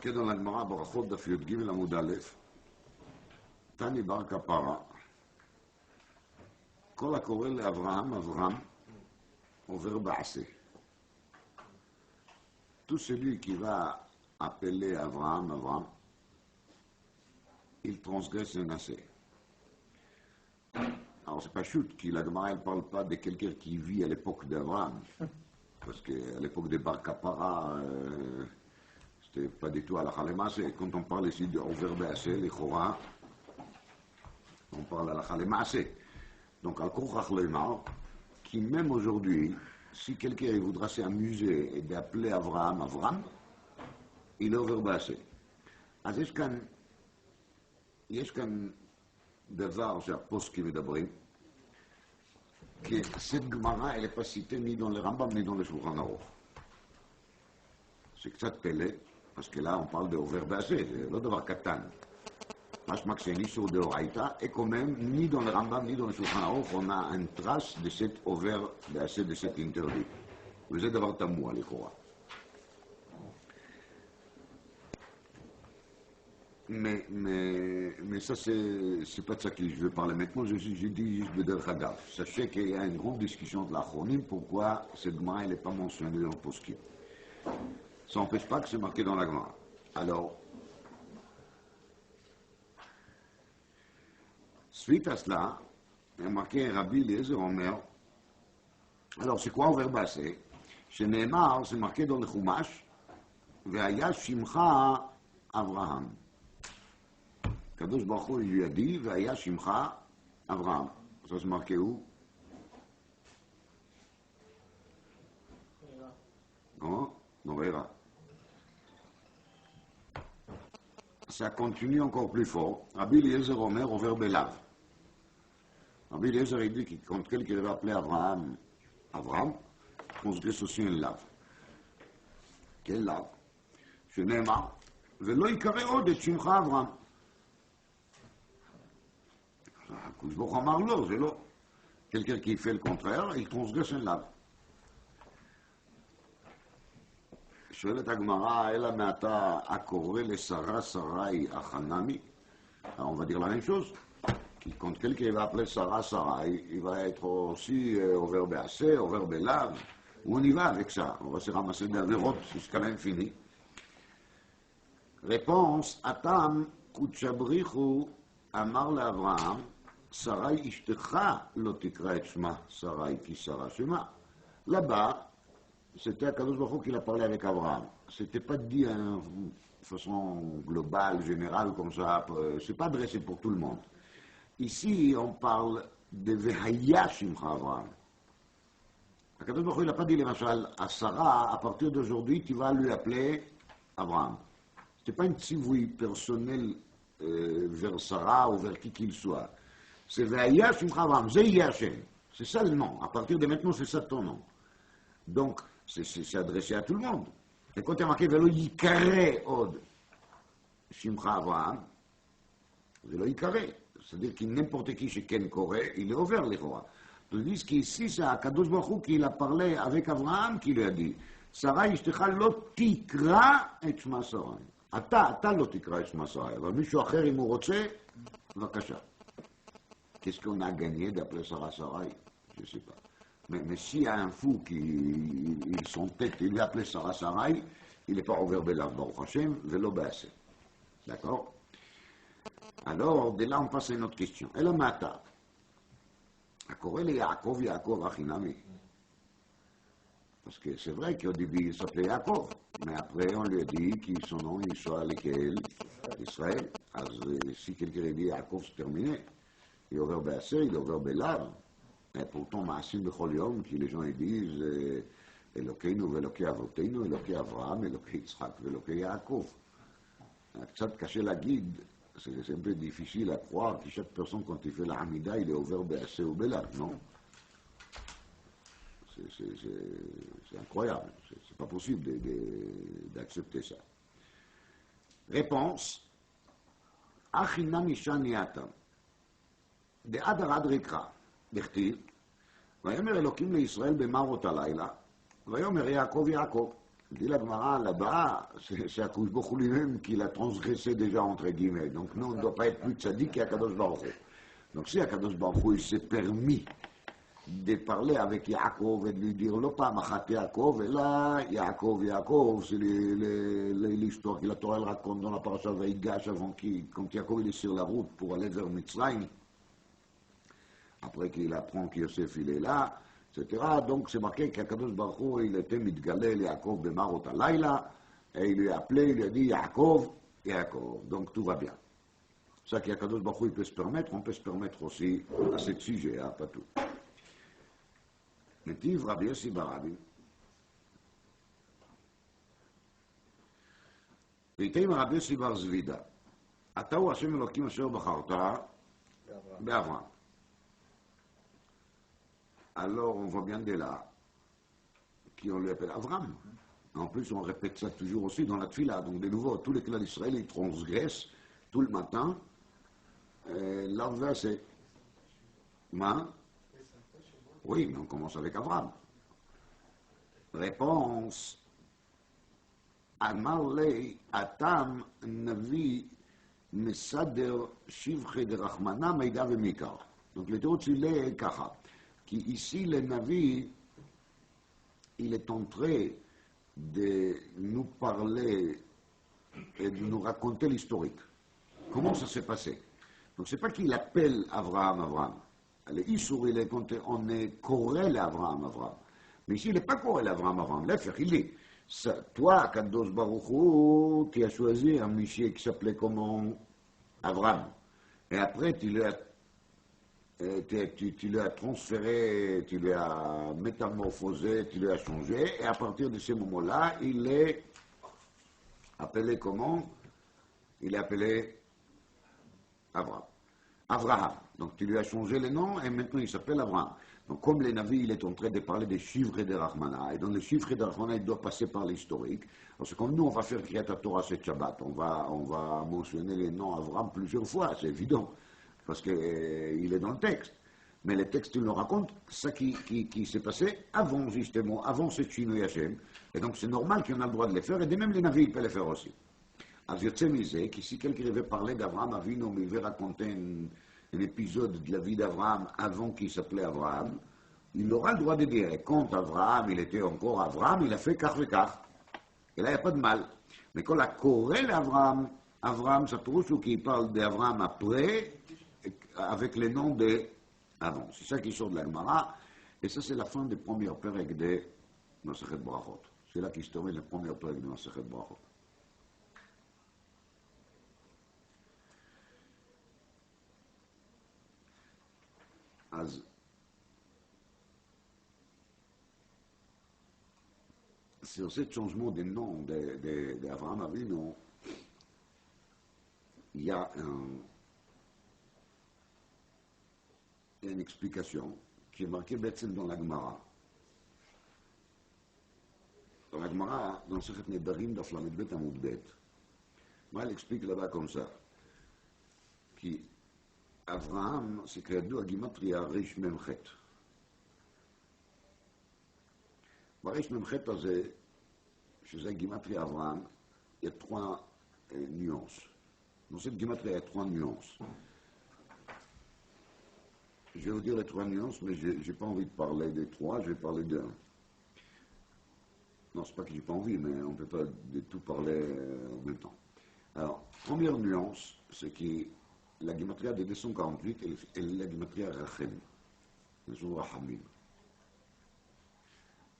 marqué dans la Gemara, Barachot Daf Yud Gimel Amud Aleph, Tani Bar Kapara, כל הקורא לאברהם, אברהם, עובר בעשה. Tout celui qui va appeler Abraham, Abraham, il transgresse un assez. Alors c'est pas chute que la Gemara ne parle pas de quelqu'un qui vit à l'époque d'Abraham, parce qu'à l'époque de Bar Kapara, c'était pas du tout à la Khalemase. Quand on parle ici de Over Be'ase, les Chora, on parle à la Khalemase. Donc Al-Kourach Leimar, qui même aujourd'hui, si quelqu'un voudra s'amuser et d'appeler Abraham, Abraham, il est Over Be'ase. אז יש כאן דבר שהפוסקים מדברים, כי cette גמרא, elle n'est pas citée ni dans le Rambam ni dans le Shulchan Aruch. C'est קצת פלא, parce que là on parle de Over Be'ase, זה לא דבר קטן. משמע que c'est un issur de Horaïta, et quand même, ni dans le Rambam ni dans le Shulchan Aruch, on a une trace de cet Over Be'ase, de cet interdit. וזה דבר תמוה לכאורה. Mais ça, c'est pas de ça que je veux parler maintenant. J'ai dit juste de Derech Hagav. Sachez qu'il y a une grande discussion de l'Achronim pourquoi cette Gemara n'est pas mentionnée dans le Poskim. Ça n'empêche pas que c'est marqué dans la Gemara. Alors, suite à cela, il y a marqué Rabbi Eliezer Omer. Alors, c'est quoi Over Be'ase? Chez Nehemar, c'est marqué dans le Chumash, Ve'aya Shimcha Avraham. Kadosh Baruch Hu lui a dit, Ve'aya Shimcha Avraham. Ça c'est marqué où? Non, non, Vera. Ça continue encore plus fort. Rabbi Eliezer Omer Over Belav. Rabbi Eliezer il dit que quand quelqu'un va appeler Avraham, Avraham, transgresse aussi un lave. Quel lave? Je n'ai pas. ולא יקרא עוד את שמך אברהם. הקדוש ברוך הוא אמר לא, זה לא. Quelqu'un qui fait le contraire, il transgresse un lave. שואלת הגמרא, אלא מעתה הקורא לשרה שרי החנמי. Alors on va dire la même chose. Quand quelqu'un va appeler Sarah Sarai, il va être aussi Over Be'ase, Over Belav. Où on y va avec ça? On va se ramasser d'Averot jusqu'à l'infini. Réponse, Atam Kuchabrichu Amar l'Avraham, Sarai Ishtecha Lotikra et Shema, Sarai qui Sarah Shema. Là-bas, c'était Akadosh Baruch Hu qui l'a parlé avec Abraham. C'était pas dit de façon globale, générale, comme ça. C'est pas adressé pour tout le monde. Ici, on parle de Ve'haya Shimcha Avraham. Akadosh Baruch Hu, il n'a pas dit, Machal, à Sarah, à partir d'aujourd'hui, tu vas lui appeler Abraham. Ce n'est pas un tzivui personnel vers Sarah ou vers qui qu'il soit. C'est Ve'haya Shimcha Avraham, c'est Hashem. C'est ça le nom. À partir de maintenant, c'est ça ton nom. Donc, c'est adressé à tout le monde. Et quand il y a marqué Velo Yikare Od Shimcha Avraham, Velo Yikare. C'est-à-dire que n'importe qui chez Ken Koré, il est ouvert les rois. Ils disent qu'ici, c'est Akadosh Baruch Hu qui a parlé avec Abraham qui lui a dit Sarah Ishtecha lo tikra et shma Sarai. אתה לא תקרא את שמע שרי, אבל מישהו אחר אם הוא רוצה, בבקשה. Qu'est-ce qu'on a gagné d'appeler Sarah Sarai? Je ne sais pas. Mais s'il y a un fou qui, son tête, il lui a appelé Sarah Sarai, il n'est pas ouvert Belav Baruch Hashem, Velo Be'ase. D'accord? Alors, de là, on passe à une autre question. Et la mata. הקורא ליעקב יעקב החינמי. Parce que c'est vrai qu'au début, il s'appelait Yaakov. Mais après, on lui a dit que son nom, il soit lequel? Israël. Alors, si quelqu'un dit Yaakov, c'est terminé. Il est ouvert Be'ase, il est ouvert Belav. Et pourtant, Maasim Bechol Yom, qui les gens ils disent Elokeinu ve'Elokei Avotenu, Elokei Avraham, Elokei Yitzhak, ve'Elokei Yaakov. קצת קשה להגיד, c'est un peu difficile à croire que chaque personne, quand il fait la Hamida, il est ouvert Be'ase ou Belav, non? C'est incroyable, c'est pas possible d'accepter ça. Réponse, Achinam Isha Niatam, de Adar Rikra, בכתיב, ויאמר אלוקים לישראל במרות הלילה, ויאמר יעקב יעקב, Dit la Gemara, là-bas, c'est à Akadosh Baruch Hu lui-même qui l'a transgressé déjà, entre guillemets. Donc nous, on ne doit pas être plus tzaddik qu'Akadosh Baruch Hu. Donc si Akadosh Baruch Hu, il s'est permis de parler avec Yaakov et de lui dire Lopa, Machat Yaakov, et là, Yaakov, c'est l'histoire que la Torah elle raconte dans la paracha Vaïgash avant quand Yaakov il est sur la route pour aller vers Mitzrayim, après qu'il apprend que Yosef il est là, etc. Donc c'est marqué qu'Akadosh Baruch Hu, il était mitgalel Yaakov bemarot alayla, et il lui a appelé, il lui a dit Yaakov, Yaakov. Donc tout va bien. Ça qu'Akadosh Baruch Hu il peut se permettre, on peut se permettre aussi à ce sujet, hein, pas tout. נתיב רבי יוסי ברבי, ויתאים רבי יוסי בר זבידה, אתה הוא השם אלוקים אשר בחרת באברהם. Alors on voit bien dès là qu'on lui appelle Avram. En plus on répète ça toujours aussi dans la tfila, donc de nouveau tous les clans d'Israël ils transgressent tout le matin leur verset. Oui, mais on commence avec Avram. Réponse. Amarlei Atam Navi Mesader Shivche de Rachmana Meida Vemikar. Donc le théorie il est Kaha. Qui ici le Navi, il est en train de nous parler et de nous raconter l'historique. Comment ça s'est passé? Donc c'est pas qu'il appelle Avraham. Le Issour, il est compté, on est corrélé à Avraham. Mais ici, il n'est pas corrélé à Avraham. L'affaire, il est. Toi, Kadosh Baruch Hu, tu as choisi un monsieur qui s'appelait comment? Avraham. Et après, tu lui as transféré, tu lui as métamorphosé, tu lui as changé. Et à partir de ce moment-là, il est appelé comment? Il est appelé Avraham. Donc tu lui as changé le nom et maintenant il s'appelle Abraham. Donc comme le Navi, il est en train de parler des chiffres de Rahmana, et dans les chiffres de Rahmana, il doit passer par l'historique. Parce que comme nous, on va faire Kriyat Torah ce Shabbat, on va mentionner les noms Abraham plusieurs fois, c'est évident, parce qu'il est dans le texte. Mais le texte, il nous raconte ça qui s'est passé avant, justement, avant ce Shinui Hashem. Et donc c'est normal qu'on a le droit de le faire, et de même les Navi, il peut le faire aussi. Alors je sais misé que si quelqu'un veut parler d'Abraham Avinu, mais il veut raconter un épisode de la vie d'Abraham avant qu'il s'appelait Abraham, il aura le droit de dire, et quand Abraham, il était encore Abraham, il a fait car et car. Et là, il n'y a pas de mal. Mais quand la Corée d'Abraham, Abraham, ça trouve qu'il parle d'Abraham après, avec les noms de avant. C'est ça qui sort de la Gemara, et ça c'est la fin des premières périodes de Masechet Brachot. C'est là qu'il se termine la première période de Masechet Brachot. אז sur ce changement de nom d'Abraham Avinu, il y a une explication qui est marquée dans la Gemara. Dans la Gemara, dans Sechet Nedarim, dans Flamet Bet Amud Bet, elle explique là-bas comme ça, qui Avraham, c'est כידוע גימטריה רמ"ח. ברמ"ח הזה, שזה גימטריה אברהם, il y a trois nuances. Dans cette גימטריה, il y a trois nuances. Je vais vous dire les trois nuances, mais je n'ai pas envie de parler des trois, je vais parler d'un. Non, c'est pas que j'ai pas envie, mais on ne peut pas de tout parler en même temps. Alors, première nuance, c'est que la Gematria de 248 est la Gematria Rachem, le Rachamim.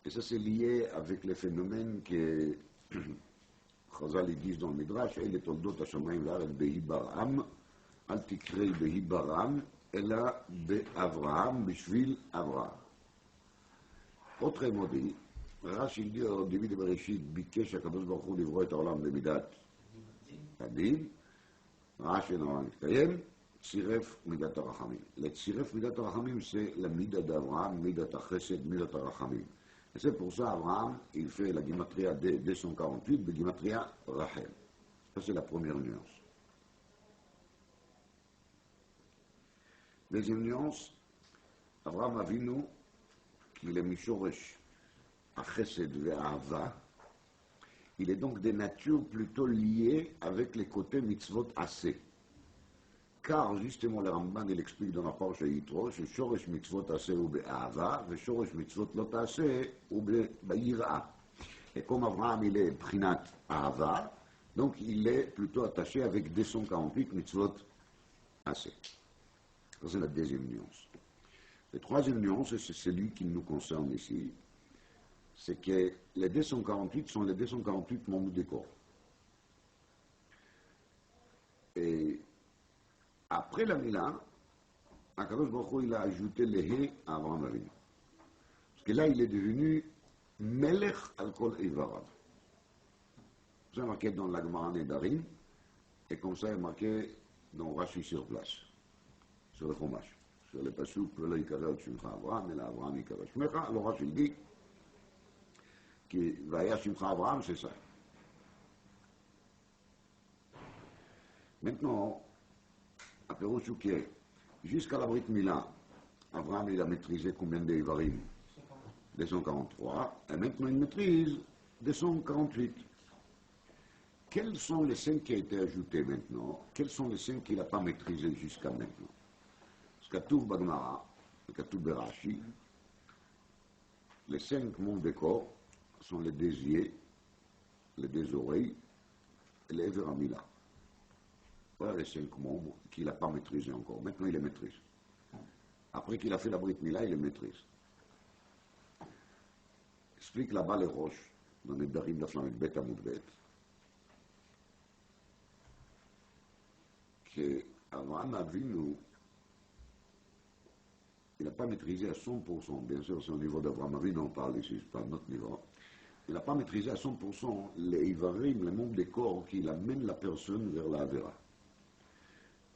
Et ça c'est lié avec les phénomènes que Chazal disent dans le Midrash, et les toldot Hashamayim l'Aret Behi Baram, al tikrei Behi Baram, ela Be'Avraham, Bishvil Avraham. Autrement dit, Rashi dit au début de Bereshit, Bikesh HaKadosh Baruch Hu livro et Olam bemidat Adin, Rashi n'a מתקיים, צירף מידת הרחמים. לצירף מידת הרחמים c'est la mida d'Abraham, midat החסד, midat הרחמים. Et c'est pour ça Abraham, il fait la Gematria 248, de Gematria Rachel. Ça c'est la première nuance. Deuxième nuance, Abraham Avinu, qu'il est Mishoresh, החסד והאהבה, il est donc des natures plutôt liées avec les côtés mitzvot assez. Car justement le Ramban il explique dans la parche Yitro, que Shoresh mitzvot assez ou be'ava, et Shoresh mitzvot lot assez ou be'yira. Et comme Abraham il est prinat ava, donc il est plutôt attaché avec 248 mitzvot assez. Ça c'est la deuxième nuance. La troisième nuance, et c'est celui qui nous concerne ici, c'est que les 248 sont les 248 membres du corps. Et après la Mila, Akadosh Baruch Hu, il a ajouté le He à Abraham Avinu. Parce que là, il est devenu Melech al Kol Eivarav. C'est marqué dans la Gemara Nedarim, et comme ça, il est marqué dans Rashi sur place, sur le fromage. Sur le Pasuk, Velo Yikara Od Shimcha Abraham, et là, Abraham Yikara Shmecha. Alors Rashi dit que Vaya Shimcha Abraham, c'est ça. Maintenant, à Pérouchouké, jusqu'à la Brit Mila, Abraham il a maîtrisé combien d'Ivarim? 243, et maintenant il maîtrise 248. Quels sont les 5 qui ont été ajoutés maintenant? Quels sont les 5 qu'il n'a pas maîtrisés jusqu'à maintenant? Katoub Bagmara, Katoub Berashi, les 5 membres du corps sont les 2 yeux, les 2 oreilles et les Everamila. Voilà les 5 membres qu'il n'a pas maîtrisés encore. Maintenant, il les maîtrise. Après qu'il a fait la Brit Mila, il les maîtrise. Explique là-bas les roches, dans les Darim d'Aflamet Bet Amoudbet, qu'Abraham Avinu, il n'a pas maîtrisé à 100%, bien sûr, c'est au niveau d'Abraham Avinu, on parle ici, c'est pas à notre niveau. Il n'a pas maîtrisé à 100% les Ivarim, les membres des corps qui amènent la personne vers la Avera.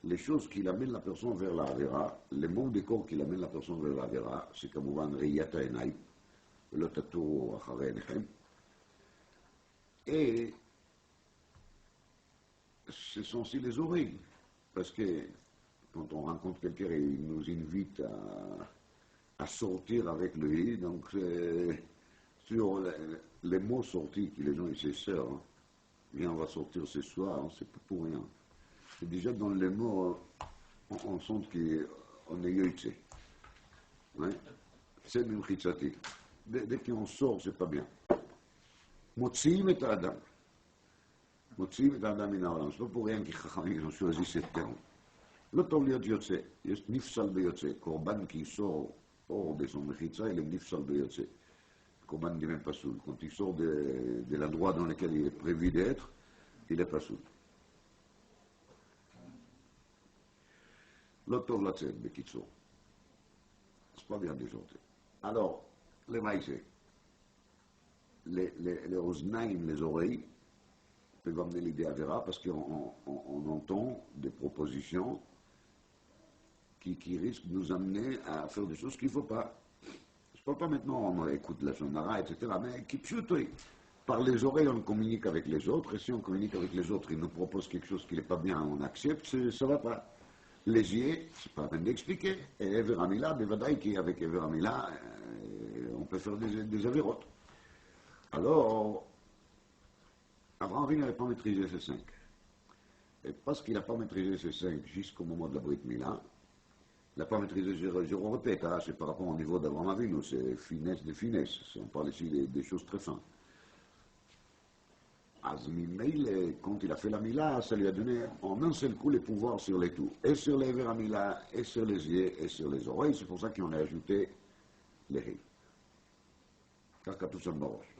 Les choses qui amènent la personne vers la Avera, les membres des corps qui amènent la personne vers la Avera, c'est comme Riyata Enai, le Tatou Achare Enechem. Et ce sont aussi les oreilles, parce que quand on rencontre quelqu'un et il nous invite à sortir avec lui, donc sur les mots sortis que les gens ils se servent, viens on va sortir ce soir, c'est pas pour rien. Et déjà dans les mots, on sent qu'on est yoïtse. C'est même chitzati. Dès qu'on sort, c'est pas bien. Motsiim et Adam. Motsiim et Adam in העולם. c'est pas pour rien qu'ils ont choisi ce terme. לא טוב להיות יוצא, יש נפסל ביוצא, קורבן qui sort hors de son מחיצה, il est נפסל ביוצא. Corban dit même pas soul. Quand il sort de l'endroit dans lequel il est prévu d'être, il est pas soul. לא טוב לצאת, בקיצור. c'est pas bien de sortir. Alors, les maïsés, les oznaïm, les oreilles, peuvent amener l'idée à Vera parce qu'on entend des propositions qui risquent de nous amener à faire des choses qu'il ne faut pas. Je ne parle pas maintenant, on écoute la sonara, etc., mais qui par les oreilles, on communique avec les autres, et si on communique avec les autres, ils nous proposent quelque chose qui n'est pas bien, on accepte, ça ne va pas. Les yeux, c'est pas la peine d'expliquer, et Everamila, Bevadaï, qui avec Everamila, on peut faire des avérotes. Alors, Abraham Avinu n'avait pas maîtrisé ces 5. Et parce qu'il n'a pas maîtrisé ces 5 jusqu'au moment de la Brit Mila, il n'a pas maîtrisé, je répète, hein, c'est par rapport au niveau d'Abraham Avinu, c'est finesse de finesse, on parle ici des choses très fines. Azmimeil, quand il a fait la Mila, ça lui a donné en un seul coup les pouvoirs sur les tout, et sur les Veramila, et sur les yeux, et sur les oreilles, c'est pour ça qu'on a ajouté les Hé. Car qu'à tout ça baroche.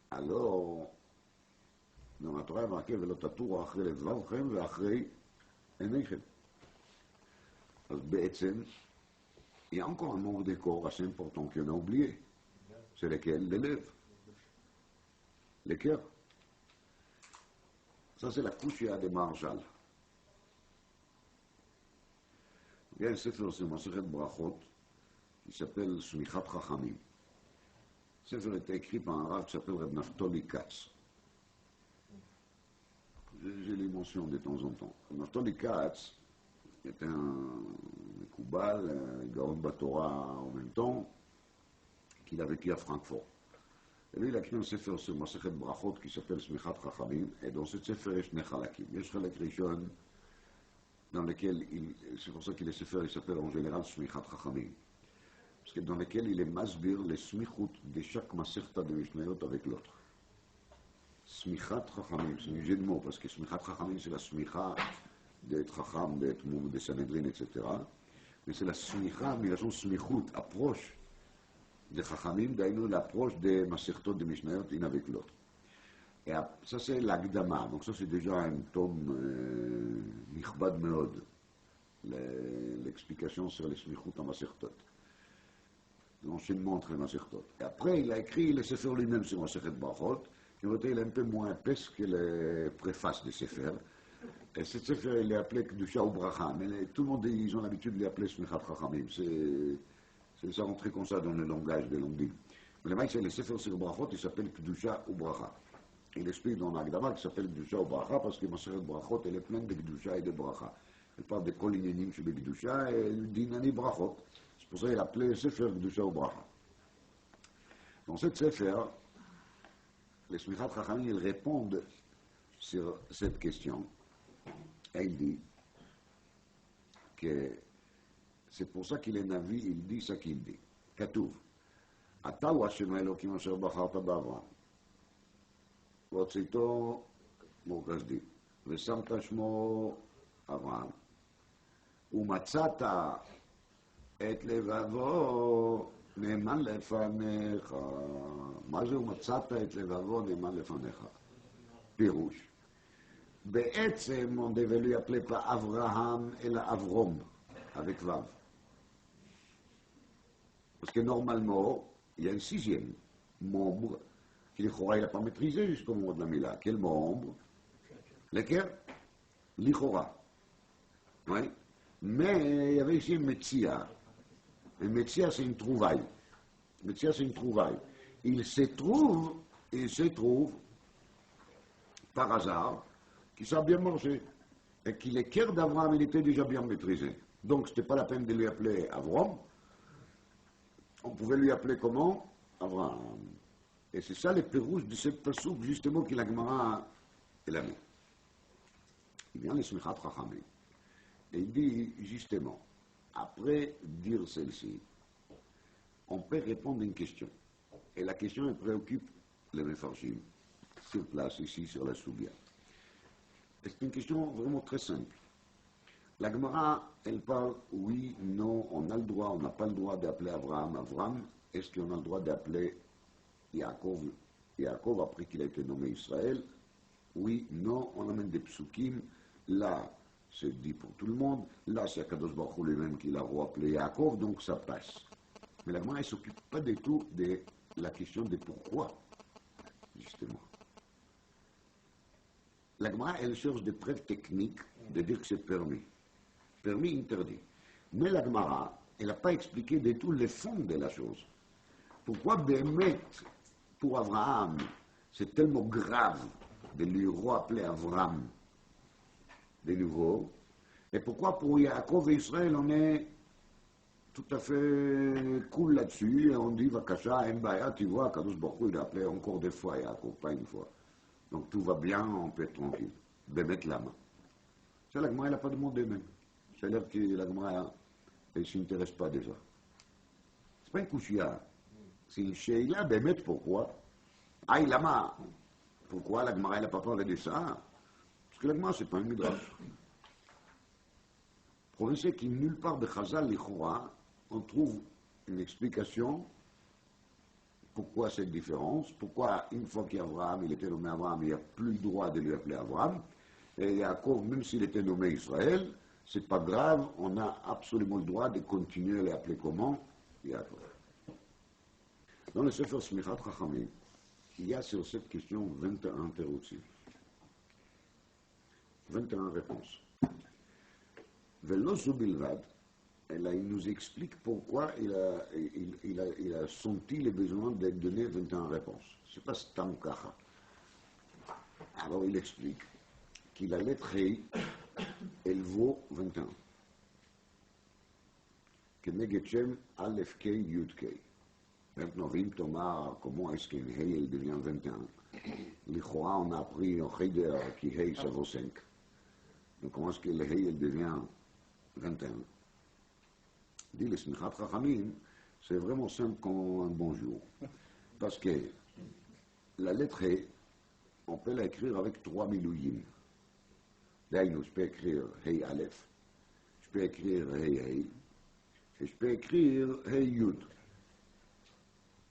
Alors, dans la Torah, il y a marqué Velo tatur achrei levavchem ve'achrei eneichem. אז בעצם, il y a encore un nombre de corps assez important qu'on a oublié. C'est lesquels? Les lèvres. Les cœurs. Ça, c'est la couchia de Marshall. Il y a un sefer sur Masechet Brachot qui s'appelle Smichat Chachamim. Ce sefer était écrit par un rav qui s'appelle Reb Naftali Katz. J'ai les mentions de temps en temps. Naftali Katz est un Koubal, un Gaon Batora en même temps, qu'il a vécu à Francfort. Et lui, il a écrit un sefer sur Masechet Brachot qui s'appelle Smichat Chachamim, et dans ce sefer, il y a deux chalakim. Il y a Chalak Rishon, dans lequel, c'est pour ça qu'il est sefer, il s'appelle en général Smichat Chachamim. Parce que dans lequel il est masbir les smichut de chaque Masechta de Mishnayot avec l'autre. Smichat Chachamim, c'est un jeu de mots, parce que Smichat Chachamim, c'est la smicha d'être Chacham, d'être Moum, de Sanhedrin, etc. Mais c'est la smicha, mais la son smichut, approche de Chachamim, d'ailleurs l'approche des Masechtot de Mishnayot l'un avec l'autre. Et ça c'est l'Agdama, donc ça c'est déjà un tome nichbad meod, l'explication sur les smichut en Masechtot, l'enchaînement entre les Masechtot. Et après il a écrit le Sefer lui-même sur Masechet Brachot, qui il est un peu moins épaisse que les préfaces de Sefer. Et ce Sefer il est appelé Kedusha ou Bracha, mais tout le monde ils ont l'habitude de l'appeler Smichat Chachamim. Ça rentrait comme ça dans le langage des Lomdim. Mais le mec, c'est le Sefer sur Brachot, il s'appelle Kedusha ou Bracha. Il explique dans l'Agdama qu'il s'appelle Kedusha ou Bracha parce que Masechet Brachot, elle est pleine de Kedusha et de Bracha. Elle parle de Kol Inyanim chez Kedusha et d'Inani Brachot. C'est pour ça qu'il a appelé le Sefer Kedusha ou Bracha. Dans cette Sefer, les Smichat Chachamim, ils répondent sur cette question. Et il dit que c'est pour ça qu'il est Navi, il dit ça qu'il dit. Katouv. אתה הוא השם האלוקים אשר בחרת באברהם. והוצאתו מורגזדי, ושמת שמו אברהם. ומצאת את לבבו נאמן לפניך. מה זה ומצאת את לבבו נאמן לפניך? פירוש. בעצם on devait lui appeler pas Avraham, אלא אברום, avec Vav. Parce que normalement, il y a un sixième membre qui l'Ichora, il n'a pas maîtrisé jusqu'au moment de la Mila. Quel membre? Lequel? L'Ichora. Oui. Mais il y avait ici un Metsia. Un Metsia, c'est une trouvaille. Metsia, c'est une trouvaille. Il se trouve par hasard, qu'il ça a bien marché. Et qu'il est cœur d'Abraham, il était déjà bien maîtrisé. Donc, ce n'était pas la peine de lui appeler Avram. On pouvait lui appeler comment? Abraham. Et c'est ça les pérouges de cette passouk, justement, qu'il a Gemara et la mis. Il vient les Smichat Chachamim. Et il dit, justement, après dire celle-ci, on peut répondre à une question. Et la question, elle préoccupe les Mefarshim, sur place, ici, sur la Sougia. Et c'est une question vraiment très simple. La Gemara, elle parle, oui, non, on a le droit, on n'a pas le droit d'appeler Abraham, Avram. Est-ce qu'on a le droit d'appeler Yaakov, Yaakov après qu'il a été nommé Israël? Oui, non, on amène des psukim. Là, c'est dit pour tout le monde. Là, c'est Akadosh Baruch Hu lui-même qui l'a appelé Yaakov, donc ça passe. Mais la Gemara, elle ne s'occupe pas du tout de la question de pourquoi, justement. La Gemara, elle cherche des preuves techniques de dire que c'est permis. Permis, interdit. Mais la Gemara, elle n'a pas expliqué du tout le fond de la chose. Pourquoi Bémet, pour Abraham, c'est tellement grave de lui rappeler Avram de nouveau, et pourquoi pour Yaakov et Israël, on est tout à fait cool là-dessus, et on dit, Vakasha, Mbaya, tu vois, Kadosh Baruch Hu, il a appelé encore des fois Yaakov, pas une fois. Donc tout va bien, on peut être tranquille. Bémet Lama. Ça, la Gemara, elle n'a pas demandé même. Ça a l'air que la Gemara, elle ne s'intéresse pas déjà. C'est pas une couchia. C'est une Sheila, Bémet, pourquoi? Aïe, Lama. Pourquoi la Gemara, elle n'a pas parlé de ça? Parce que la Gemara, c'est pas un midrash. Le problème, c'est qu'il nulle part de Chazal, l'Ichora, on trouve une explication pourquoi cette différence, pourquoi une fois qu'Abraham, il était nommé Abraham, il n'y a plus le droit de lui appeler Abraham, et Yaakov, même s'il était nommé Israël, c'est pas grave, on a absolument le droit de continuer à l'appeler comment? Yaakov. Dans le Sefer Smichat Chachamim, il y a sur cette question 21 interrogatives. 21 réponses. Velo Zubilvad, il nous explique pourquoi il a senti le besoin de donner 21 réponses. Ce n'est pas Stam Kacha. Alors il explique qu'il a lettre Hei, elle vaut 21. Keneged Shem Aleph Kei Yud Kei. Maintenant, Vim Tomar, comment est-ce qu'une Hey, elle devient 21? L'Ichora, on a appris au Cheder qui Hey, ça vaut 5. Donc, comment est-ce que le Hey, elle devient 21? Dit le Smichat Chachamim, c'est vraiment simple comme un bonjour. Parce que la lettre Hey, on peut l'écrire avec 3 milouyim. D'ailleurs, je peux écrire Hey Aleph, je peux écrire Hey Hey, et je peux écrire Hey Yud.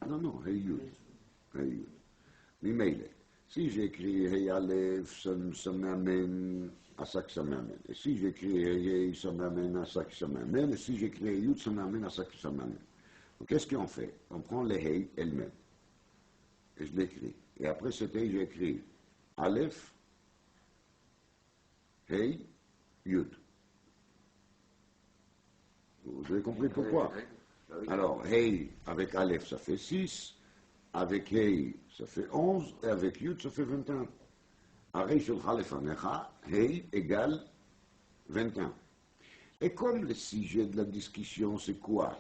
Non, Hey Yud. Hey Yud. Mais si j'écris Hey Aleph, ça m'amène à ça que ça m'amène. Et si j'écris Hey Hey, ça m'amène à ça que ça m'amène. Et si j'écris Hey Yud, ça m'amène à ça que ça m'amène. Donc qu'est-ce qu'on fait? On prend les Hey elles-mêmes. Et je l'écris. Et après cet Hey, j'écris Aleph, Hey, Yud. Vous avez compris pourquoi? Alors, Hey avec Aleph, ça fait 6. Avec Hey, ça fait 11. Et avec Yud, ça fait 21. Arrêt sur Khalefanecha, Hey égale 21. Et comme le sujet de la discussion, c'est quoi?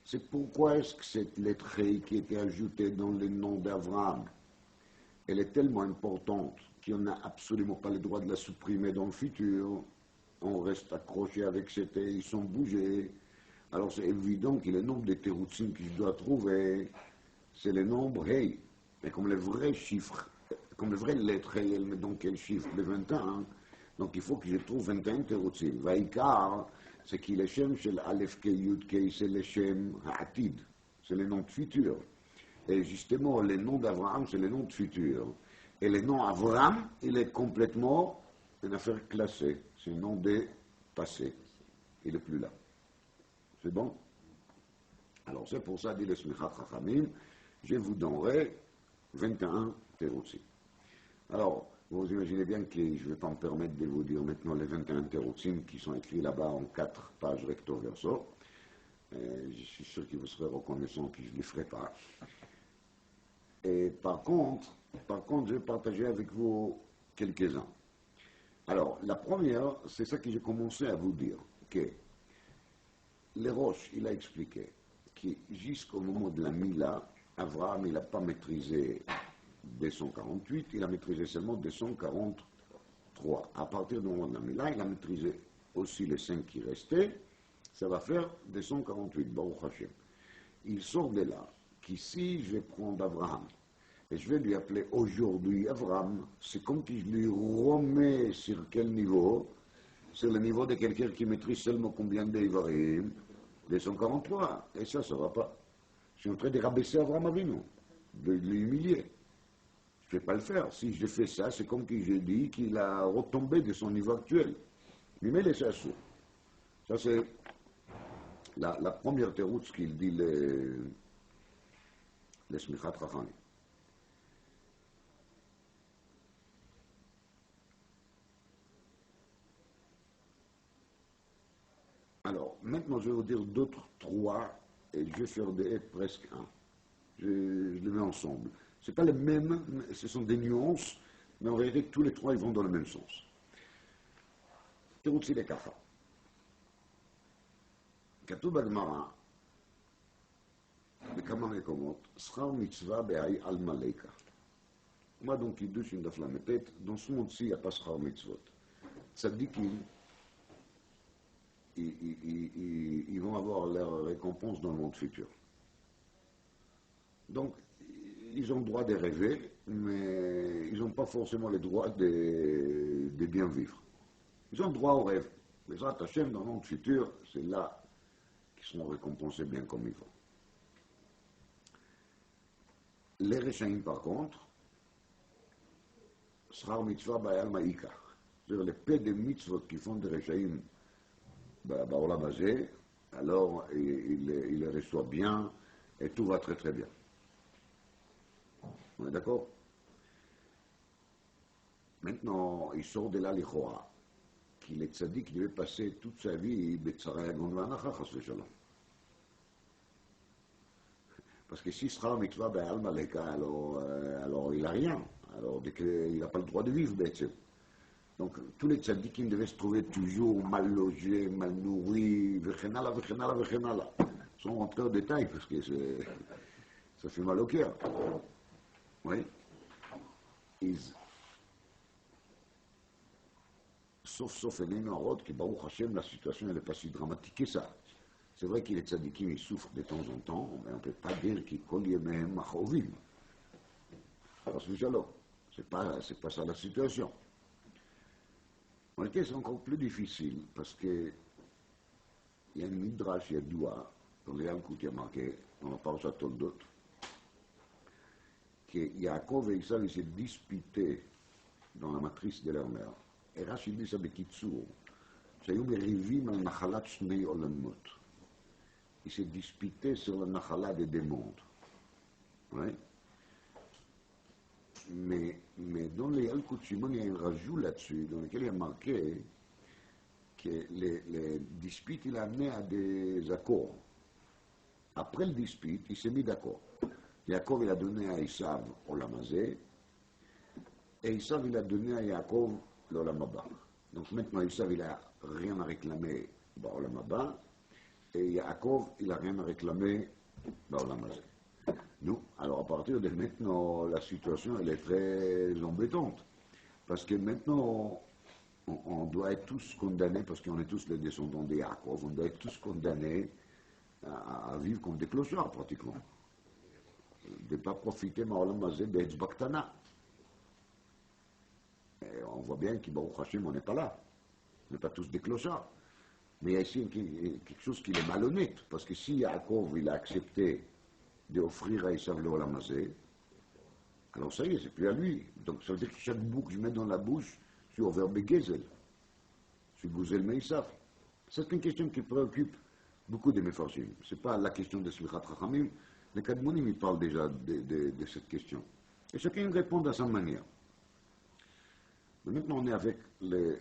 C'est pourquoi est-ce que cette lettre Hey qui était ajoutée dans le nom d'Abraham, elle est tellement importante qu'on n'a absolument pas le droit de la supprimer dans le futur. On reste accroché avec cette Hey sans bouger. Alors c'est évident que le nombre de teroutsim que je dois trouver, c'est le nombre Hey. Mais comme le vrai chiffre, comme le vrai lettre Hey, elle met donc quel chiffre? Le 21. Donc il faut que je trouve 21 teroutsim. Vaikar, c'est qu'il est Shem shel Aleph Ke Yud Ke, c'est le Shem Ha'atid. C'est le nom de futur. Et justement, le nom d'Abraham, c'est le nom de futur. Et le nom Abraham, il est complètement une affaire classée. C'est un nom de passé. Il n'est plus là. C'est bon? Alors c'est pour ça, dit le Smichat Chachamim, je vous donnerai 21 teroutsim. Alors, vous imaginez bien que je ne vais pas me permettre de vous dire maintenant les 21 teroutsim qui sont écrits là-bas en 4 pages recto verso. Je suis sûr que vous serez reconnaissant que je ne les ferai pas. Et par contre, je vais partager avec vous quelques-uns. Alors, la première, c'est ça que j'ai commencé à vous dire, que le Roche, il a expliqué que jusqu'au moment de la Mila, Abraham, il n'a pas maîtrisé 248, il a maîtrisé seulement 243. À partir du moment de la Mila, il a maîtrisé aussi les 5 qui restaient, ça va faire 248, Baruch Hashem. Il sort de là qu'ici, je vais prendre Abraham et je vais lui appeler aujourd'hui Abraham, c'est comme si je lui remets sur quel niveau? Sur le niveau de quelqu'un qui maîtrise seulement combien d'Ivarim? 243. Et ça ne va pas. Je suis en train de rabaisser Abraham Avinu, de l'humilier. Je ne vais pas le faire. Si je fais ça, c'est comme si je dis qu'il a retombé de son niveau actuel. Mais laissez ça. Ça, c'est la première teroute qu'il dit le Smichat Chachamim. Alors, maintenant, je vais vous dire d'autres 3, et je vais faire des presque 1. Je les mets ensemble. Ce n'est pas les mêmes, ce sont des nuances, mais en vérité, tous les 3, ils vont dans le même sens. תירוץ היא ככה. כתוב בגמרא, בכמה מקומות, שכר מצווה בהאי על מלאקה. מה donc קידוש עם דף למתת, dans ce monde-ci, il n'y a pas שכר מצוות. צדיקים, ils vont avoir leur récompense dans le monde futur. Donc, ils ont le droit de rêver, mais ils n'ont pas forcément le droit de bien vivre. Ils ont le droit au rêve. Les autres Hachem, dans le monde futur, c'est là qu'ils seront récompensés bien comme il faut. Les Réchaïm, par contre, Srar Mitzvah Bayal Maïka. C'est-à-dire les paix des mitzvot qui font des Réchaïm Baola Bazé, alors il les reçoit bien et tout va très très bien. On est d'accord? Maintenant, il sort de là l'Ichora, qu'il est tzaddik, il devait passer toute sa vie Betzara Yagon Vanacha, chas v'shalom. Parce que si sera mitzvah Bayal Maleka, alors il n'a rien. Alors il n'a pas le droit de vivre, Betzem. Donc tous les tzaddikim devaient se trouver toujours mal logés, mal nourris, v'chenala. Sans rentrer en détail, parce que ça fait mal au cœur. Oui. Sauf Elena Rod, qui, Baruch Hashem, la situation n'est pas si dramatique que ça. C'est vrai qu'il est tzadikim, il souffre de temps en temps, mais on ne peut pas dire qu'il colle même machovim. Parce que c'est pas ça la situation. En réalité, c'est encore plus difficile, parce que il y a une midrash yadoua, dans les Yalkut, il y a marqué, dans la parasha Toldot, que Yaakov et Esav s'est disputés dans la matrice de leur mère. Et Rashi dit ça bekitsur, שהיו מריבים על נחלת שני עולמות. Il s'est disputé sur la nachala des deux mondes. Ouais. Mais dans les Yalkut Shimon, il y a un rajout là-dessus, dans lequel il y a marqué que les disputes, il a amené à des accords. Après le dispute, il s'est mis d'accord. Yaakov, il a donné à Esav Olam Hazeh, et Esav, il a donné à Yaakov l'Olam Haba. Donc maintenant, Esav, il n'a rien à réclamer dans l'Olam Haba, et Yaakov, il n'a rien à réclamer dans l'Olam Hazeh. Nous, alors à partir de maintenant, la situation, elle est très embêtante. Parce que maintenant, on doit être tous condamnés, parce qu'on est tous les descendants de Yaakov, on doit être tous condamnés à vivre comme des clochards, pratiquement. De ne pas profiter de l'Olam Hazeh d'Etzba Ktana. On voit bien qu'I Baruch Hashem, on n'est pas là. On n'est pas tous des clochards. Mais il y a ici quelque chose qui est malhonnête, parce que si Yaakov, il a accepté d'offrir à Esav l'Olam Hazeh, alors ça y est, c'est plus à lui. Donc ça veut dire que chaque bout que je mets dans la bouche, je suis au verbe Gezel. Je suis Gouzel Meïsaf. C'est une question qui préoccupe beaucoup de Mefarshim. Ce n'est pas la question de Slichat Chachamim. Les Kadmonim, ils parlent déjà de cette question. Et chacun répond à sa manière. Mais maintenant, on est avec les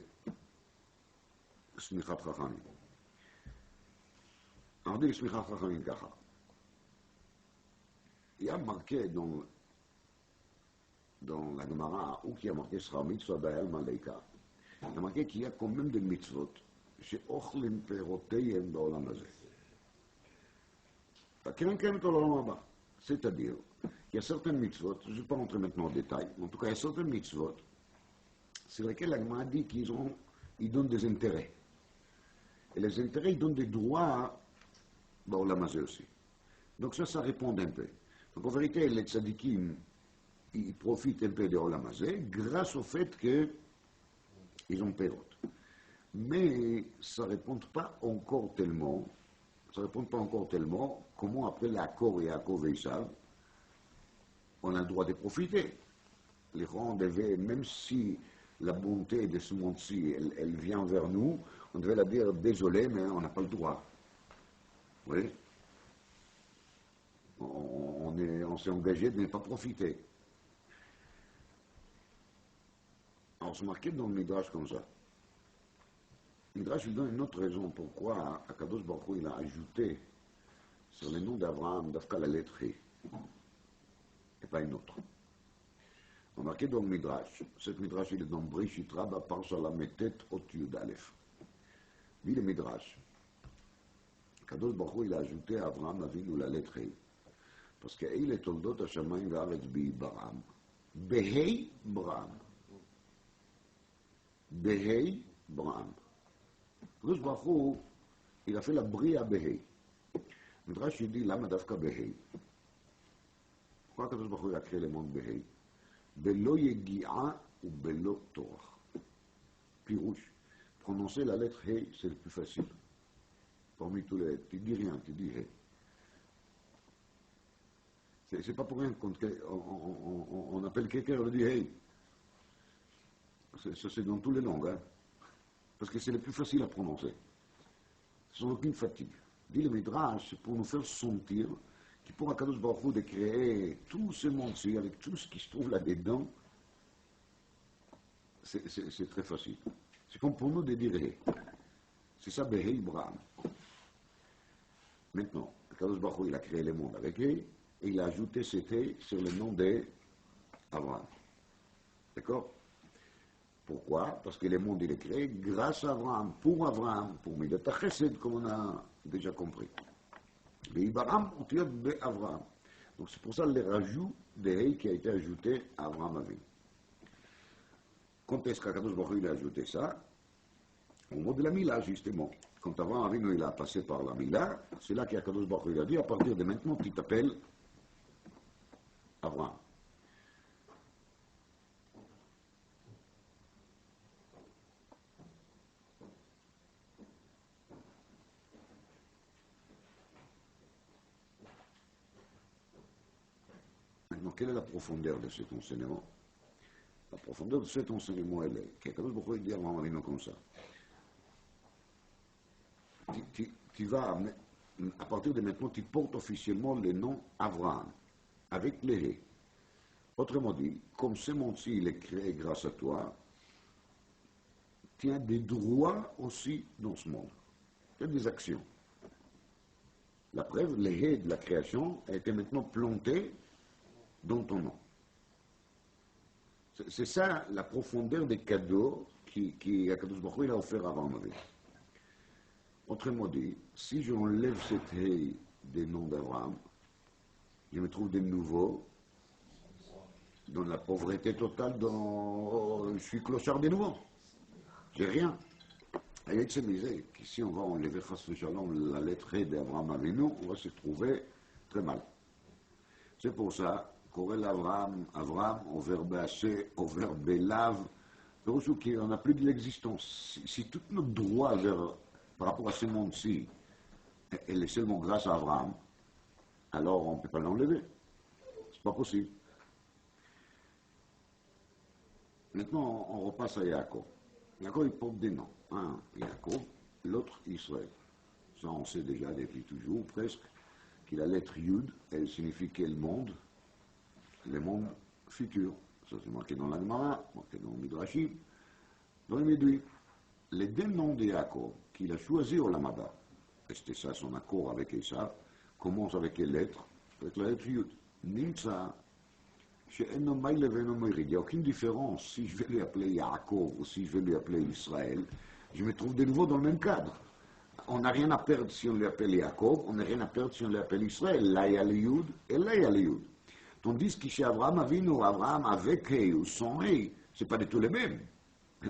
Slichat Chachamim. On dit les Slichat Chachamim Kacha. Il y a marqué dans la Gemara, où il y a marqué Sra Mitzvah Bayal Maleika, il y a marqué qu'il y a quand même des mitzvot chez Ochlim Peroteyem Baolam Hazeh. C'est-à-dire qu'il y a certaines mitzvot, je ne vais pas rentrer maintenant en détail, mais en tout cas, il y a certaines mitzvot sur lesquelles la Gemara dit qu'ils donnent des intérêts. Et les intérêts, ils donnent des droits Baolam Hazeh aussi. Donc ça répond un peu. Donc en vérité, les tzadikim, ils profitent un peu de Olam Hazeh grâce au fait qu'ils ont pérot. Mais ça ne répond pas encore tellement comment après l'accord et Yaakov et Esav, on a le droit de profiter. Les gens devaient, même si la bonté de ce monde-ci, elle vient vers nous, on devait la dire désolé, mais on n'a pas le droit. Oui. On s'est engagé de ne pas profiter. Alors, c'est marqué dans le Midrash comme ça. Le Midrash, il donne une autre raison pourquoi Akadosh Baruch Hu, il a ajouté sur le nom d'Abraham, d'Afka la lettre He, et pas une autre. On a marqué dans le Midrash, cette Midrash, il est dans Brishit Rabba, Parsha Lametet, Ot Yud Aleph. Dit le Midrash, Akadosh Baruch Hu, il a ajouté à Abraham Avinu la lettre He. parce שאלה תולדות השמיים והארץ בעיברם, בהי ברם. בהי ברם. הקדוש ברוך הוא, il a fait la bria בהי. מדרש יהודי, למה דווקא בהי? pourquoi הקדוש ברוך הוא a créé le monde בהי? בלא יגיעה ובלא טורח. פירוש, prononcer la lettre He, c'est le plus facile. Parmi tous les... Tu dis rien, tu dis He. C'est pas pour rien qu'on appelle quelqu'un, on dit Hey. Ça c'est dans toutes les langues, hein? Parce que c'est le plus facile à prononcer. Sans aucune fatigue. Dit le Midrash, c'est pour nous faire sentir qu'il pour Akadosh Baruch Hu de créer tout ce monde-ci, avec tout ce qui se trouve là-dedans, c'est très facile. C'est comme pour nous de dire Hey. C'est ça, Behei Braham. Maintenant, Akadosh Baruch Hu, il a créé le monde avec Hey, et il a ajouté cet Hey sur le nom d'Abraham. D'accord? Pourquoi? Parce que le monde, il est créé grâce à Abraham, pour Midat HaChesed, comme on a déjà compris. Be'Ibaram, Utiot Be'Avraham. Donc c'est pour ça le rajout de Hey qui a été ajouté à Abraham Avinu. Quand est-ce qu'Akadosh Baruch Hu il a ajouté ça? Au mot de la Mila, justement. Quand Abraham Avinu il a passé par la Mila, c'est là qu'Akadosh Baruch Hu il a dit, à partir de maintenant, tu t'appelles Abraham. Maintenant, quelle est la profondeur de cet enseignement? La profondeur de cet enseignement, elle est qu'Akadosh Baruch Hu dit à Abraham Avinu comme ça. Tu vas, à partir de maintenant, tu portes officiellement le nom Abraham, avec les haies. Autrement dit, comme ce monde-ci il est créé grâce à toi, tu as des droits aussi dans ce monde. Tu as des actions. La preuve, les haies de la création a été maintenant plantées dans ton nom. C'est ça la profondeur des cadeaux qu'Akadosh Baruch Hu a offert à Abraham Avinu. Autrement dit, si j'enlève cette haie des noms d'Abraham, je me trouve de nouveau dans la pauvreté totale, je suis clochard de nouveau. J'ai rien. Et il se disait qu'ici on va enlever Chas Shalom la lettre haie d'Abraham Avinu, on va se trouver très mal. C'est pour ça qu'on appelle Abraham, au verbe haché, au verbe lave, on n'a plus de l'existence. Si tout notre droit par rapport à ce monde-ci, elle est seulement grâce à Abraham, alors on ne peut pas l'enlever. C'est pas possible. Maintenant, on repasse à Yaakov. Yaakov, il porte des noms. Un, Yaakov, l'autre, Israël. Ça, on sait déjà depuis toujours, presque, que la lettre Yud, elle signifie quel monde? Le monde futur. Ça, c'est marqué dans la Gemara, marqué dans le Midrashim, dans les Méduis. Les deux noms de Yaakov qu'il a choisi au Lamaba, et c'était ça son accord avec Esav, commence avec quelle lettre? Avec la lettre Yud. Nimtza, il n'y a aucune différence si je vais lui appeler Yaakov ou si je vais lui appeler Israël. Je me trouve de nouveau dans le même cadre. On n'a rien à perdre si on lui appelle Yaakov, on n'a rien à perdre si on lui appelle Israël. Là, il y a le Yud et là, il y a le Yud. Tandis que chez Abraham Avinu, Abraham avec Hey ou sans Hey, c'est pas du tout les mêmes.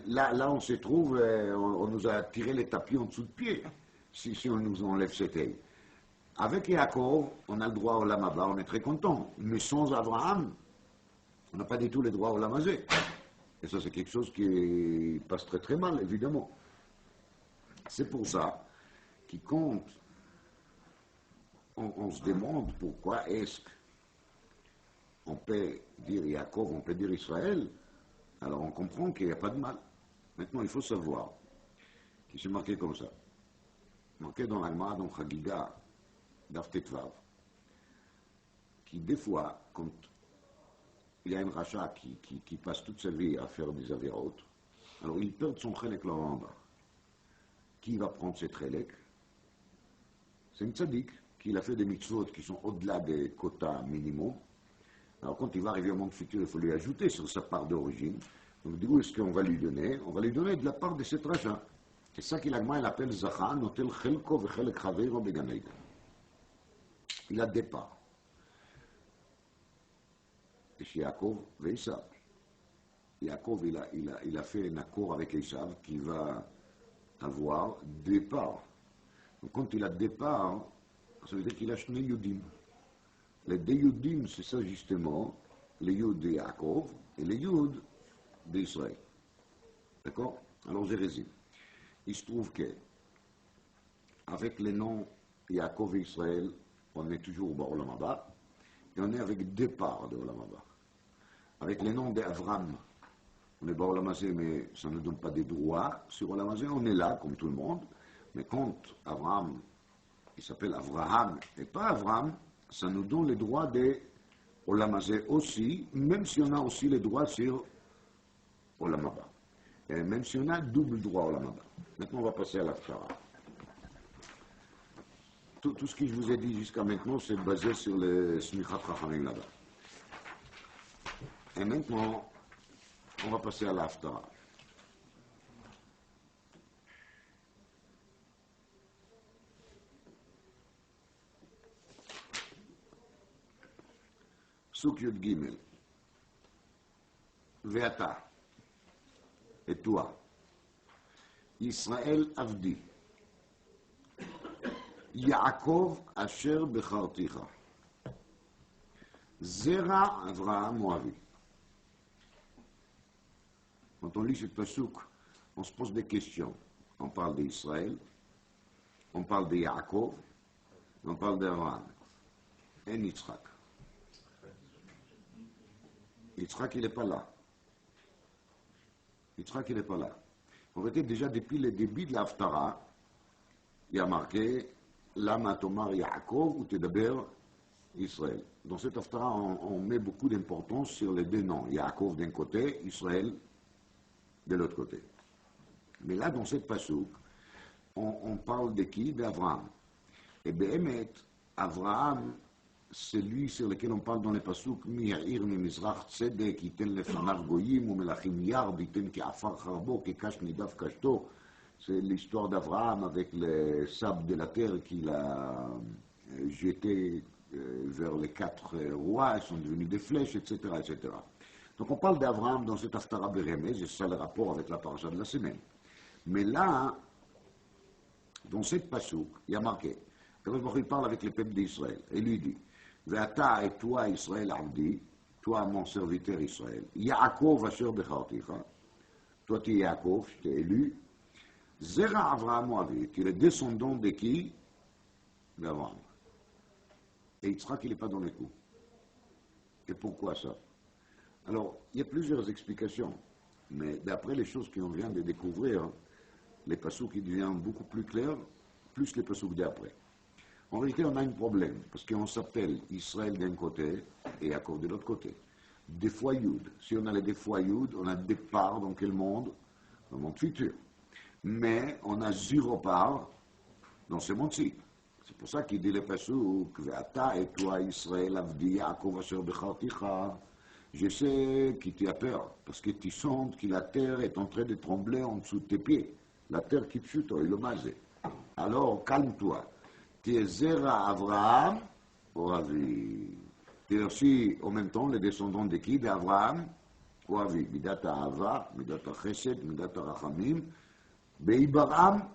Là, on se trouve, on nous a tiré les tapis en dessous de pied, si on nous enlève cet Hey. Avec Yaakov, on a le droit au Lamaba, on est très content. Mais sans Abraham, on n'a pas du tout les droits au Lamazé. Et ça, c'est quelque chose qui passe très très mal, évidemment. C'est pour ça qu'il compte. On se demande pourquoi est-ce qu'on peut dire Yaakov, on peut dire Israël. Alors on comprend qu'il n'y a pas de mal. Maintenant, il faut savoir qu'il s'est marqué comme ça. Marqué dans l'Agma, dans Chagiga, Daf Tetvav, qui des fois, quand il y a un rachat qui passe toute sa vie à faire des avérotes, alors il perd son chélek là en bas. Qui va prendre cette chélek? C'est un tzaddik qui a fait des mitzvot qui sont au-delà des quotas minimums. Alors quand il va arriver au monde futur, il faut lui ajouter sur sa part d'origine. Donc du coup, est-ce qu'on va lui donner? On va lui donner de la part de cette rachat. C'est ça qu'il appelle Zacha, Notel Chelko Vechelek Chaveiro Began Eden. Il a des parts. Et chez Yaakov et Esav. Yaakov, il a fait un accord avec Esav qui va avoir des parts. Donc quand il a des parts, ça veut dire qu'il a Shnei Yudim. Les deux Yudim, c'est ça justement, les Yud de Yaakov et les Yud d'Israël. D'accord? Alors je résume. Il se trouve que, avec les noms Yaakov et Israël, on est toujours au Olam Haba, et on est avec deux parts de Olam Haba. Avec les noms d'Avram, on est au Olam Hazé, mais ça ne donne pas des droits sur Olam Hazé, on est là, comme tout le monde, mais quand Avram, il s'appelle Avraham, et pas Avram, ça nous donne les droits de Olam Hazé aussi, même si on a aussi les droits sur Olam Haba. Et même si on a double droit au Olam Haba. Maintenant, on va passer à l'Aftara. Tout ce que je vous ai dit jusqu'à maintenant, c'est basé sur le Smichat Chachamim là-bas. Et maintenant, on va passer à l'Aftara. Souk Yud Gimel. Veata. Et toi. Israël Avdi. Yaakov Asher Becharticha. Zera Avraham Moavi. Quand on lit ce pasouk, on se pose des questions. On parle d'Israël, on parle de Yaakov, on parle d'Abraham. Et Yitzhak. Yitzhak, il n'est pas là. Yitzhak, il n'est pas là. En réalité, déjà depuis le début de l'Haftara, il y a marqué Lama Tomar Yaakov ou Tedaber Israël. Dans cette Haftara, on met beaucoup d'importance sur les deux noms. Yaakov d'un côté, Israël de l'autre côté. Mais là, dans cette pasouk, on parle de qui? D'Avraham. Et Behemet, Avraham, c'est lui sur lequel on parle dans les pasouk, Mi-Ya'ir mi-Mizrach tzedek, iten lefanav goyim, ou melachim yard, iten ki-afar charbo, ki-kash nidav kashto. C'est l'histoire d'Avraham avec les sables de la terre qu'il a jetés vers les 4 rois, ils sont devenus des flèches, etc., etc. Donc on parle d'Avraham dans cet Haftara Beremez, et c'est ça le rapport avec la paracha de la semaine. Mais là, dans cette pasouk, il y a marqué, il parle avec le peuple d'Israël, et lui dit, Ve'ata et toi, Israël Avdi, toi mon serviteur Israël, Yaakov Asher Becharticha, toi tu es Yaakov, je t'ai élu, Zera Avraham Moavi, tu es le descendant de qui? D'Avraham. Et Yitzhak, il n'est pas dans les coups. Et pourquoi ça? Alors, il y a plusieurs explications, mais d'après les choses qu'on vient de découvrir, les passouk qui deviennent beaucoup plus clairs, plus les passouk d'après. En réalité, on a un problème, parce qu'on s'appelle Israël d'un côté et Yaakov de l'autre côté. Des fois Yud. Si on a les des fois Yud, on a des parts dans quel monde? Dans le monde futur. Mais on a zéro part dans ce monde-ci. C'est pour ça qu'il dit les passouk, Ve'ata et toi Israël Avdi Yaakov Asher Becharticha. Je sais que tu as peur, parce que tu sens que la terre est en train de trembler en dessous de tes pieds. La terre qui pchute, il le mazé. Alors, calme-toi. Tu es Zera Avraham, Oavi. Tu es aussi, en même temps, les descendants de qui? D'Avraham, Oavi. Midata Ava, Midata Chesed, Midata Rachamim, Beibaram,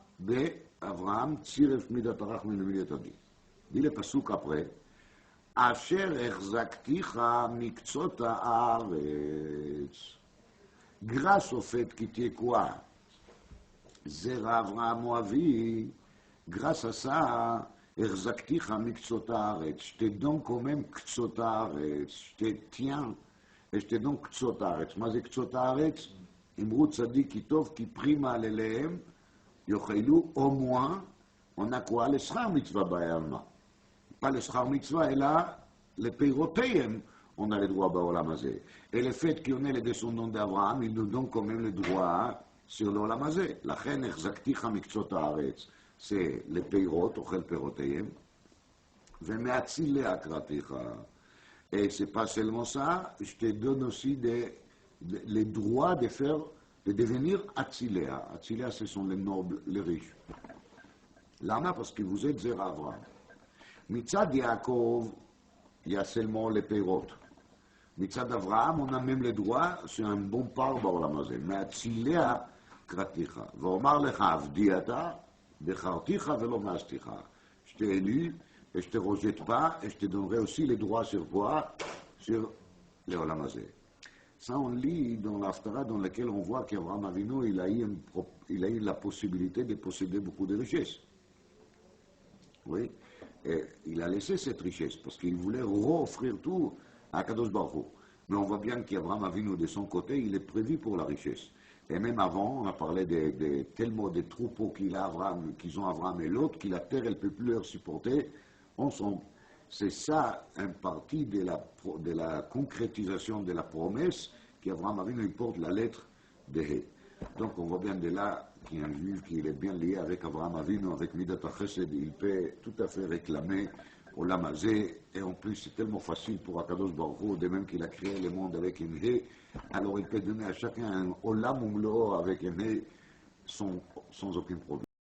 Avraham, Tziref Midata Rachamim, Midata Di. Dis le pasouk après. Asher exakticha miktsot haaretz. Grâce au fait que tu es quoi? Zera Avraham Moavi. Grâce à ça, exakticha miktsot haaretz. Je te donne quand même ktsot haaretz. Je te tiens et je te donne ktsot haaretz. Mais c'est ktsot haaretz. Imru tzadik kitov ki prima lelehem. Yochelu, au moins, on a quoi? Le schar mitzvah ba'alma. Pas le schar mitzvah, et là, les peirotéem, on a le droit baolam hazeh. Et le fait qu'on ait les descendants d'Abraham, il nous donne quand même le droit sur l'olam hazeh. La chen exakticha miktsot haaretz, c'est les peirot, ochel peirotéem, ve'me'atzile akraticha. Et c'est pas seulement ça, je te donne aussi les droits de devenir atzilea. Atzilea, ce sont les nobles, les riches. Lama, parce que vous êtes Zera Avraham. Mitzad Yaakov, il y a seulement les peirot. Mitzad Avraham, on a même le droit sur un bon part בעולם הזה. מהציליה קראתיך. ואומר לך עבדי אתה, בחרתיך ולא מאסתיך. Je t'ai élu, et je ne te rejette pas, et je te donnerai aussi les droits sur quoi? Sur l'Olam hazeh. Ça, on lit dans l'Haftara dans laquelle on voit qu'Avraham Avinu, il a eu la possibilité de posséder beaucoup de richesses. Oui. Et il a laissé cette richesse parce qu'il voulait offrir tout à Kadosh Baruch Hu. Mais on voit bien qu'Avraham Avinu, de son côté, il est prévu pour la richesse. Et même avant, on a parlé tellement des troupeaux qu'ils ont Avraham et l'autre, que la terre, elle ne peut plus leur supporter ensemble. C'est ça, un parti de la concrétisation de la promesse qu'Avraham Avinu il porte la lettre de He. Donc on voit bien de là qu'il y a un juif qui est bien lié avec Avraham Avinu, avec Midat HaChesed, il peut tout à fait réclamer Olam Hazeh, et en plus c'est tellement facile pour Akadosh Baruch Hu, de même qu'il a créé le monde avec un He, alors il peut donner à chacun un Olam Umlo avec un He sans aucun problème.